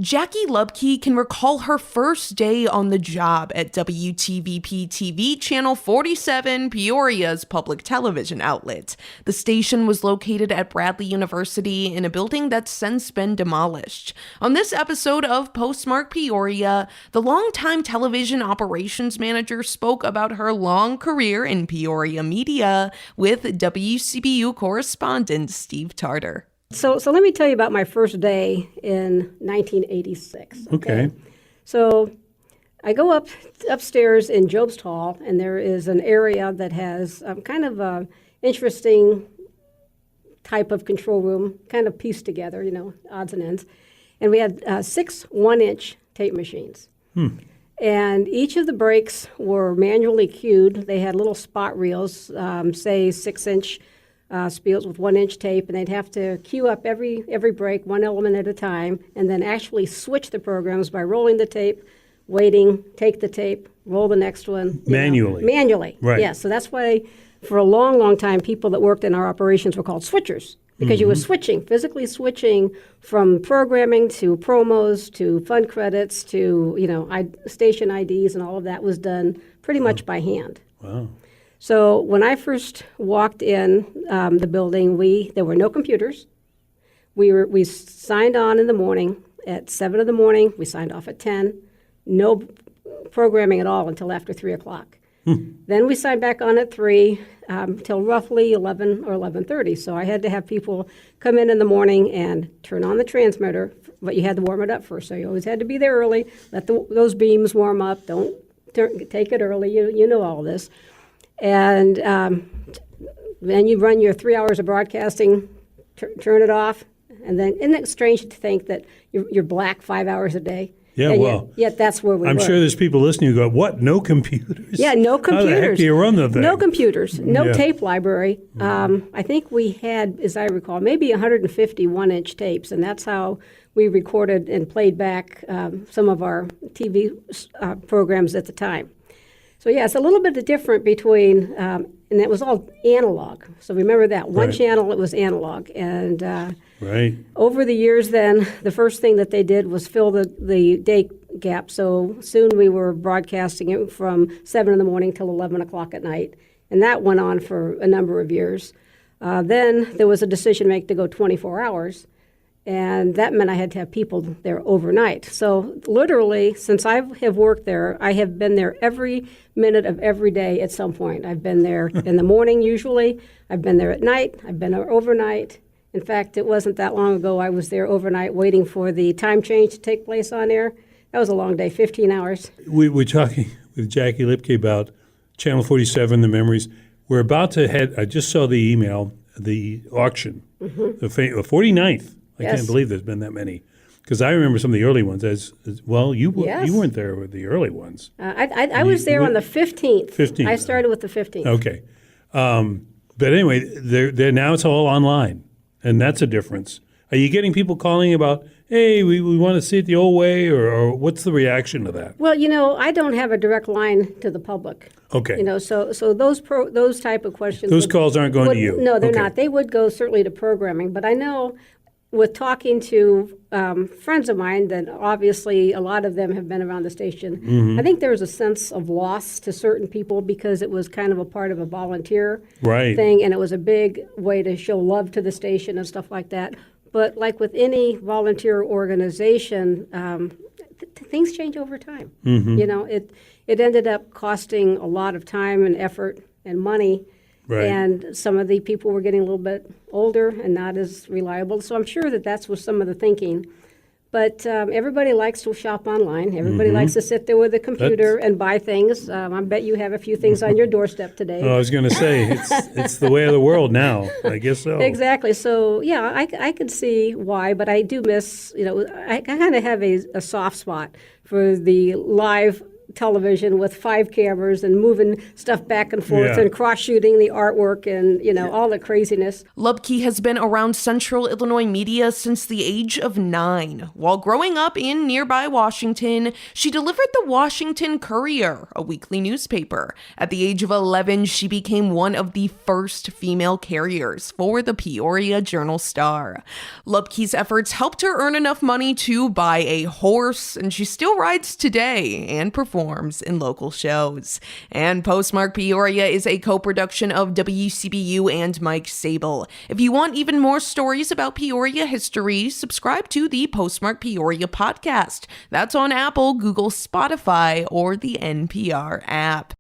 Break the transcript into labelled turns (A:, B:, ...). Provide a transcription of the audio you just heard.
A: Jackie Luebcke can recall her first day on the job at WTVP-TV Channel 47, Peoria's public television outlet. The station was located at Bradley University in a building that's since been demolished. On this episode of Postmark Peoria, the longtime television operations manager spoke about her long career in Peoria media with WCBU correspondent Steve Tarter.
B: So let me tell you about my first day in 1986.
C: Okay.
B: So I go upstairs in Jobst Hall, and there is an area that has kind of a interesting type of control room, kind of pieced together, odds and ends. And we had 6 one-inch tape machines. And each of the breaks were manually cued. They had little spot reels, say 6-inch spiels with 1-inch tape, and they'd have to cue up every break, one element at a time, and then actually switch the programs by rolling the tape, waiting, take the tape, roll the next one.
C: Manually.
B: Manually,
C: right.
B: Yeah, so that's why for a long, long time, people that worked in our operations were called switchers, because you were physically switching from programming to promos to fund credits to, station IDs, and all of that was done pretty much by hand.
C: Wow.
B: So when I first walked in the building, there were no computers. We signed on in the morning at 7 in the morning. We signed off at 10. No programming at all until after 3 o'clock. Then we signed back on at 3 till roughly 11 or 11:30. So I had to have people come in the morning and turn on the transmitter, but you had to warm it up first. So you always had to be there early, let those beams warm up. Don't take it early. You know all this. And then you run your 3 hours of broadcasting, turn it off, and then isn't it strange to think that you're black 5 hours a day?
C: Yeah,
B: and
C: well,
B: yet that's where we were.
C: I'm sure there's people listening who go, what, no computers?
B: Yeah, no computers.
C: How the heck do you run the thing?
B: No computers, no tape library. I think we had, as I recall, maybe 150 one-inch tapes, and that's how we recorded and played back some of our TV programs at the time. So yeah, it's a little bit different between, and it was all analog. So remember that one channel, it was analog, and over the years, then the first thing that they did was fill the day gap. So soon we were broadcasting it from 7 in the morning till 11 o'clock at night, and that went on for a number of years. Then there was a decision to make to go 24 hours. And that meant I had to have people there overnight. So literally, since I have worked there, I have been there every minute of every day at some point. I've been there in the morning usually. I've been there at night. I've been there overnight. In fact, it wasn't that long ago I was there overnight waiting for the time change to take place on air. That was a long day, 15 hours.
C: We're talking with Jackie Luebcke about Channel 47, the memories. We're about to head, I just saw the email, the auction, the 49th. I can't believe there's been that many, because I remember some of the early ones. As well, you weren't there with the early ones.
B: I was there on the 15th. 15th. I started with the 15th.
C: Okay, but anyway, they're now it's all online, and that's a difference. Are you getting people calling about, hey, we want to see it the old way, or what's the reaction to that?
B: Well, I don't have a direct line to the public.
C: Okay.
B: So those type of questions.
C: Those calls aren't going to you.
B: No, they're not. They would go certainly to programming, but I know, with talking to friends of mine, that obviously a lot of them have been around the station, I think there was a sense of loss to certain people because it was kind of a part of a volunteer thing, and it was a big way to show love to the station and stuff like that. But like with any volunteer organization, things change over time. It ended up costing a lot of time and effort and money. And some of the people were getting a little bit older and not as reliable. So I'm sure that was some of the thinking. But everybody likes to shop online. Everybody likes to sit there with a computer and buy things. I bet you have a few things on your doorstep today.
C: Oh, I was going to say, it's the way of the world now. I guess so.
B: Exactly. So, yeah, I could see why, but I do miss, I kind of have a soft spot for the live television with 5 cameras and moving stuff back and forth and cross-shooting the artwork and, all the craziness.
A: Luebcke has been around Central Illinois media since the age of 9. While growing up in nearby Washington, she delivered the Washington Courier, a weekly newspaper. At the age of 11, she became one of the first female carriers for the Peoria Journal-Star. Luebcke's efforts helped her earn enough money to buy a horse, and she still rides today and performs in local shows. And Postmark Peoria is a co-production of WCBU and Mike Sable. If you want even more stories about Peoria history, subscribe to the Postmark Peoria podcast. That's on Apple, Google, Spotify, or the NPR app.